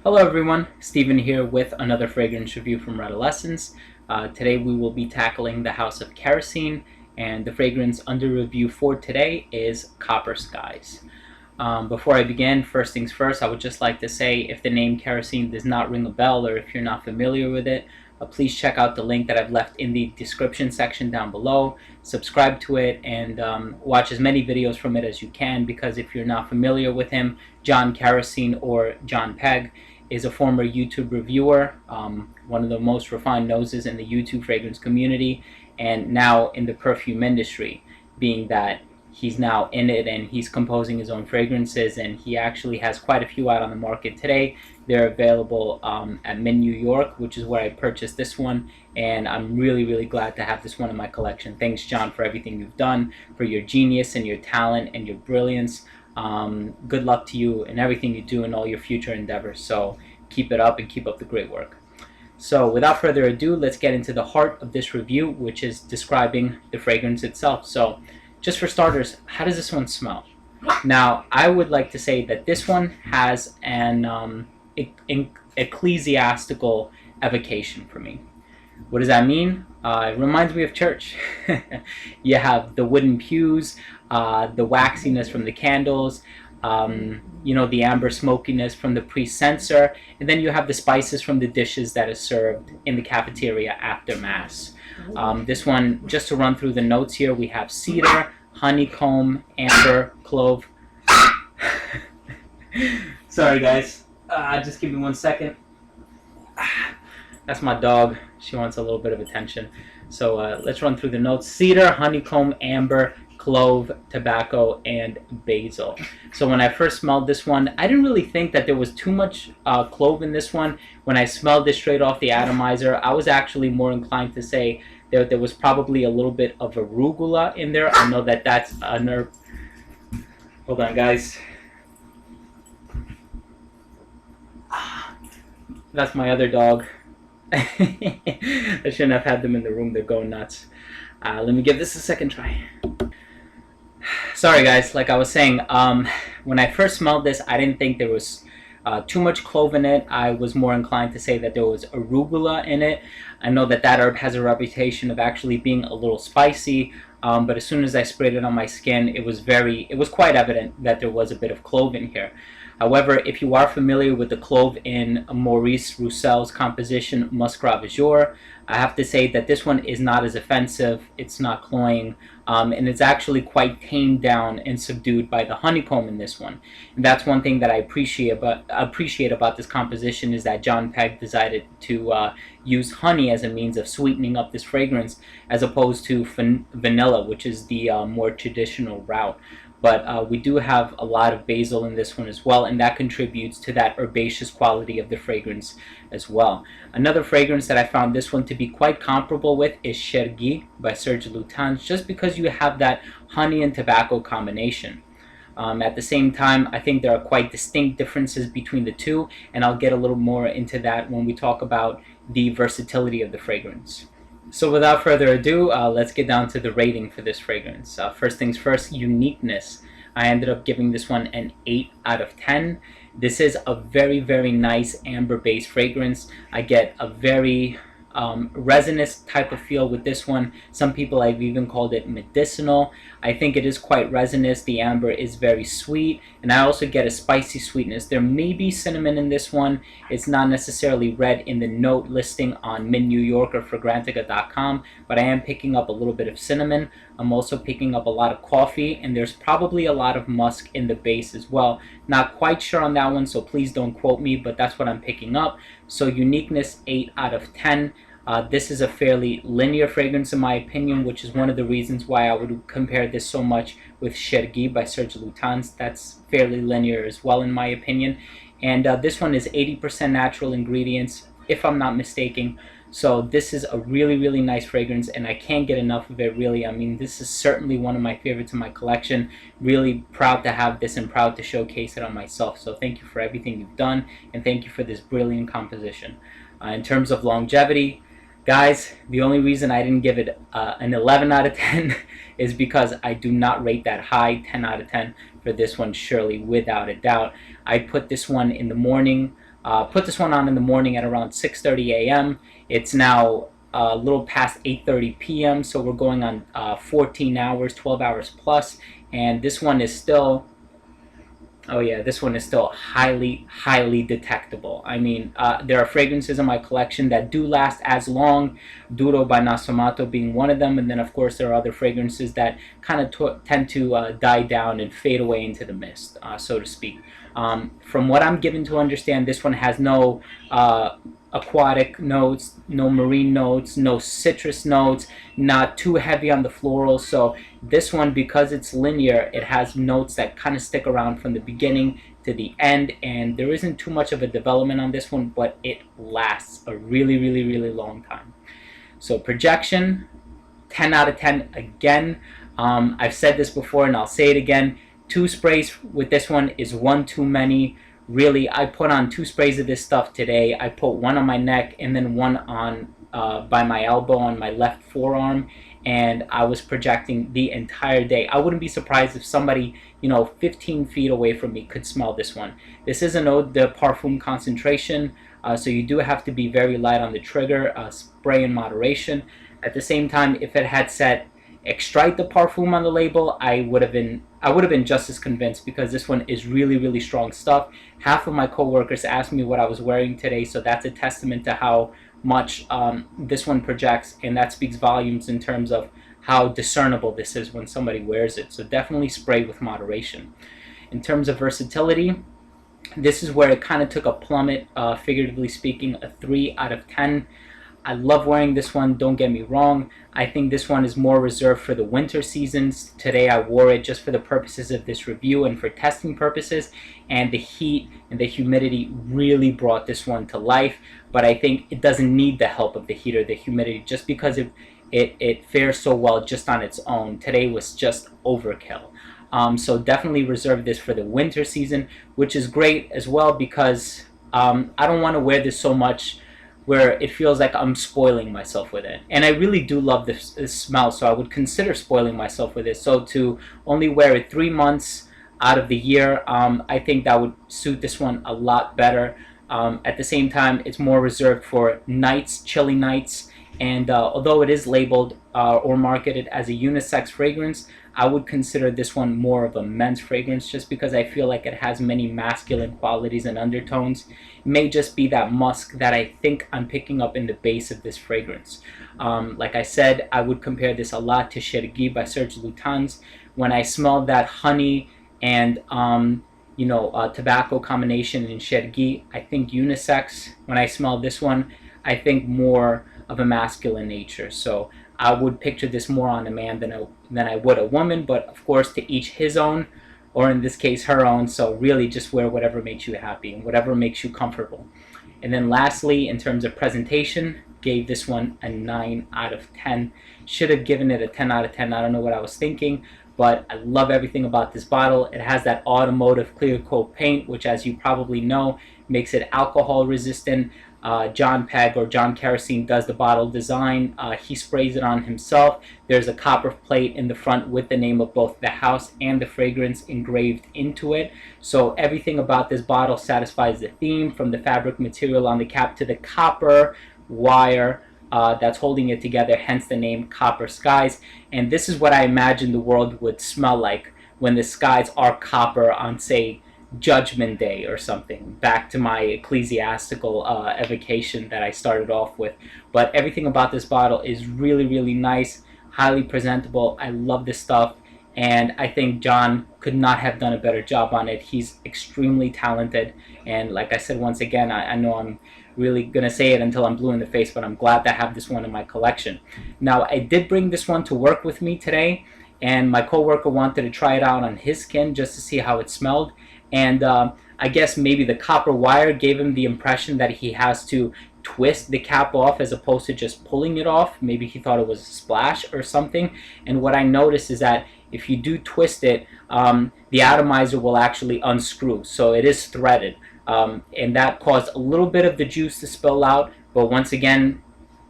Hello everyone, Stephen here with another fragrance review from Redolessence. Today we will be tackling the House of Kerosene, and the fragrance under review for today is Copper Skies. Before I begin, first things first, I would just like to say if the name kerosene does not ring a bell or if you're not familiar with it, please check out the link that I've left in the description section down below. Subscribe to it and watch as many videos from it as you can, because if you're not familiar with him, John Kerosene, or John Peg, is a former YouTube reviewer, one of the most refined noses in the YouTube fragrance community, and now in the perfume industry, being that he's now in it and he's composing his own fragrances, and he actually has quite a few out on the market today. They're available at Mint New York, which is where I purchased this one, and I'm really glad to have this one in my collection. Thanks, John, for everything you've done, for your genius and your talent and your brilliance. Good luck to you in everything you do in all your future endeavors. So keep it up and keep up the great work. So without further ado, let's get into the heart of this review, which is describing the fragrance itself. So just for starters, how does this one smell? Now, I would like to say that this one has an ecclesiastical evocation for me. What does that mean? It reminds me of church. You have the wooden pews, the waxiness from the candles, the amber smokiness from the priest's censer, and then you have the spices from the dishes that is served in the cafeteria after Mass. This one, just to run through the notes here, we have cedar, honeycomb, amber, clove. Sorry guys, just give me 1 second. That's my dog. She wants a little bit of attention. So let's run through the notes. Cedar, honeycomb, amber, clove, tobacco, and basil. So when I first smelled this one, I didn't really think that there was too much clove in this one. When I smelled it straight off the atomizer, I was actually more inclined to say that there was probably a little bit of arugula in there. I know that that's a nerve. Hold on, guys. That's my other dog. I shouldn't have had them in the room. They're going nuts. Let me give this a second try. Sorry guys, like I was saying, when I first smelled this, I didn't think there was too much clove in it. I was more inclined to say that there was arugula in it. I know that that herb has a reputation of actually being a little spicy, but as soon as I sprayed it on my skin, it was quite evident that there was a bit of clove in here. However, if you are familiar with the clove in Maurice Roussel's composition Musc Ravageur, I have to say that this one is not as offensive, it's not cloying, and it's actually quite tamed down and subdued by the honeycomb in this one. And that's one thing that I appreciate about this composition, is that John Peg decided to use honey as a means of sweetening up this fragrance, as opposed to vanilla, which is the more traditional route. But we do have a lot of basil in this one as well, and that contributes to that herbaceous quality of the fragrance as well. Another fragrance that I found this one to be quite comparable with is Chergui by Serge Lutens, just because you have that honey and tobacco combination. At the same time, I think there are quite distinct differences between the two, and I'll get a little more into that when we talk about the versatility of the fragrance. So without further ado, let's get down to the rating for this fragrance. First things first, uniqueness. I ended up giving this one an 8 out of 10. This is a very nice amber-based fragrance. I get a very resinous type of feel with this one. Some people have even called it medicinal. I think it is quite resinous. The amber is very sweet, and I also get a spicy sweetness. There may be cinnamon in this one. It's not necessarily read in the note listing on Mint New York or Fragrantica.com, but I am picking up a little bit of cinnamon. I'm also picking up a lot of coffee, and there's probably a lot of musk in the base as well. Not quite sure on that one, so please don't quote me, but that's what I'm picking up. So uniqueness, 8 out of 10. This is a fairly linear fragrance in my opinion, which is one of the reasons why I would compare this so much with Chergui by Serge Lutens. That's fairly linear as well in my opinion. And this one is 80% natural ingredients, if I'm not mistaken. So this is a really nice fragrance, and I can't get enough of it, really. I mean, this is certainly one of my favorites in my collection. Really proud to have this and proud to showcase it on myself. So thank you for everything you've done, and thank you for this brilliant composition. In terms of longevity, guys, the only reason I didn't give it an 11 out of 10 is because I do not rate that high. 10 out of 10 for this one, surely, without a doubt. I put this one in the morning Put this one on in the morning at around 6:30 a.m. It's now a little past 8:30 p.m. So we're going on 14 hours, 12 hours plus, and this one is still, oh yeah, this one is still highly detectable. I mean, there are fragrances in my collection that do last as long, Duro by Nasomatto being one of them, and then of course there are other fragrances that kind of tend to die down and fade away into the mist, so to speak. From what I'm given to understand, this one has no aquatic notes, no marine notes, no citrus notes, not too heavy on the floral. So this one, because it's linear, it has notes that kind of stick around from the beginning to the end, and there isn't too much of a development on this one, but it lasts a really long time. So projection, 10 out of 10 again. I've said this before and I'll say it again. 2 sprays with this one is one too many. Really, I put on 2 sprays of this stuff today. I put one on my neck and then one on by my elbow on my left forearm, and I was projecting the entire day. I wouldn't be surprised if somebody, 15 feet away from me could smell this one. This is an eau de parfum concentration, so you do have to be very light on the trigger, spray in moderation. At the same time, if it had said Extrait de Parfum on the label, I would have been just as convinced, because this one is really strong stuff. Half of my coworkers asked me what I was wearing today, so that's a testament to how much this one projects, and that speaks volumes in terms of how discernible this is when somebody wears it. So definitely spray with moderation. In terms of versatility, this is where it kind of took a plummet, figuratively speaking, a 3 out of 10. I love wearing this one, don't get me wrong. I think this one is more reserved for the winter seasons. Today I wore it just for the purposes of this review and for testing purposes, and the heat and the humidity really brought this one to life. But I think it doesn't need the help of the heat or the humidity, just because it fares so well just on its own. Today was just overkill. So definitely reserve this for the winter season, which is great as well, because I don't want to wear this so much where it feels like I'm spoiling myself with it. And I really do love this smell, so I would consider spoiling myself with it. So to only wear it 3 months out of the year, I think that would suit this one a lot better. At the same time, it's more reserved for nights, chilly nights, and although it is labeled or marketed as a unisex fragrance, I would consider this one more of a men's fragrance, just because I feel like it has many masculine qualities and undertones. It may just be that musk that I think I'm picking up in the base of this fragrance. Like I said, I would compare this a lot to Chergui by Serge Lutens. When I smelled that honey and tobacco combination in Chergui, I think unisex. When I smell this one, I think more of a masculine nature. So I would picture this more on a man than I would a woman, but of course to each his own, or in this case her own. So really just wear whatever makes you happy and whatever makes you comfortable. And then lastly, in terms of presentation, gave this one a 9 out of 10. Should have given it a 10 out of 10. I don't know what I was thinking, but I love everything about this bottle. It has that automotive clear coat paint, which, as you probably know, makes it alcohol resistant. John Pegg, or John Kerosene, does the bottle design. He sprays it on himself. There's a copper plate in the front with the name of both the house and the fragrance engraved into it. So everything about this bottle satisfies the theme, from the fabric material on the cap to the copper wire that's holding it together, hence the name Copper Skies. And this is what I imagine the world would smell like when the skies are copper on, say, Judgment Day or something. Back to my ecclesiastical evocation that I started off with. But everything about this bottle is really nice, highly presentable. I love this stuff, and I think John could not have done a better job on it. He's extremely talented, and like I said, once again, I know I'm really gonna say it until I'm blue in the face, but I'm glad to have this one in my collection. Now, I did bring this one to work with me today, and my coworker wanted to try it out on his skin just to see how it smelled. And I guess maybe the copper wire gave him the impression that he has to twist the cap off as opposed to just pulling it off. Maybe he thought it was a splash or something. And what I noticed is that if you do twist it, the atomizer will actually unscrew. So it is threaded. And that caused a little bit of the juice to spill out. But once again,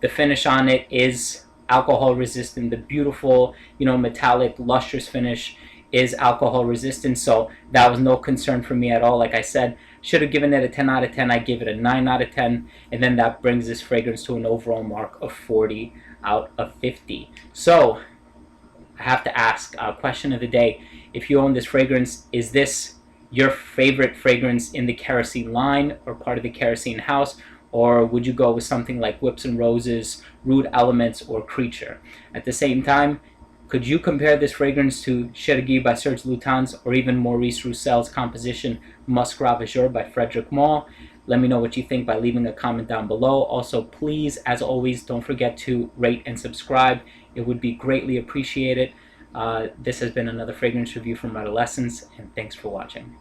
the finish on it is alcohol resistant. The beautiful, metallic, lustrous finish is alcohol resistant, so that was no concern for me at all. Like I said, Should have given it a 10 out of 10. I give it a 9 out of 10. And then that brings this fragrance to an overall mark of 40 out of 50. So I have to ask, question of the day. If you own this fragrance, is this your favorite fragrance in the Kerosene line or part of the Kerosene house? Or would you go with something like Whips and Roses, Rude Elements, or Creature? At the same time, could you compare this fragrance to Chergui by Serge Lutens, or even Maurice Roussel's composition Musk Ravageur by Frederic Malle? Let me know what you think by leaving a comment down below. Also, please, as always, don't forget to rate and subscribe. It would be greatly appreciated. This has been another fragrance review from Adolescence, and thanks for watching.